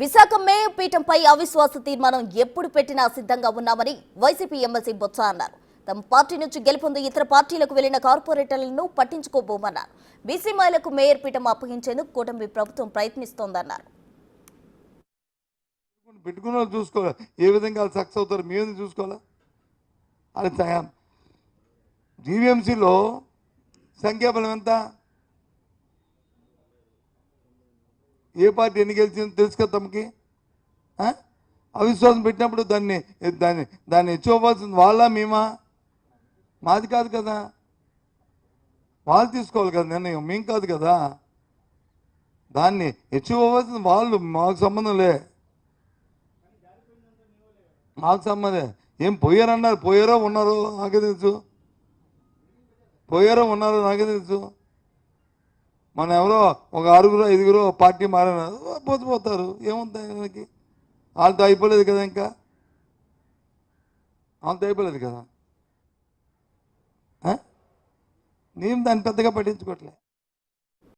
Visakha mayor పీఠంపై అవిశ్వాస తీర్మానం ఎప్పుడు పెట్టినా సిద్ధంగా ఉన్నామని వైసీపీ ఎమ్మెల్సీ బొత్స అన్నారు. తమ పార్టీ నుంచి గెలుపొంది ఇతర పార్టీలకు వెళ్లిన కార్పొరేటర్లను పట్టించుకోబోమన్నారు. బీసీ మహిళలకు మేయర్ పీఠం అప్పగించేందుకు కూటమి ప్రభుత్వం ప్రయత్నిస్తోందన్నారు. పెట్టుకున్న చూసుకోవాలి, ఏ విధంగా వాళ్ళు సక్సెస్ అవుతారు మేము చూసుకోవాలా. అది జీవీఎంసీలో సంఖ్యాబలం ఎంత, ఏ పార్టీ ఎన్ని గెలిచిందో తెలుసు కదా తమకి. అవిశ్వాసం పెట్టినప్పుడు దాన్ని దాన్ని దాన్ని ఇచ్చుకోవాల్సింది వాళ్ళ మేమా, మాది కాదు కదా, వాళ్ళు తీసుకోవాలి కదా నిర్ణయం, మేము కాదు కదా. దాన్ని ఇచ్చుకోవాల్సింది వాళ్ళు, మాకు సంబంధం లే, మాకు సంబంధం. ఏం పోయారన్నారు, పోయారో ఉన్నారో నాకే తెలుసు, పోయారో ఉన్నారో నాకే తెలుసు. మన ఎవరో ఒక 6-5 పార్టీ మారినారు, పోతారు, ఏముంటాయి మనకి. వాళ్ళతో అయిపోలేదు కదా, ఇంకా వాళ్ళతో అయిపోలేదు కదా. నేను దాన్ని పెద్దగా పట్టించుకోవట్లే.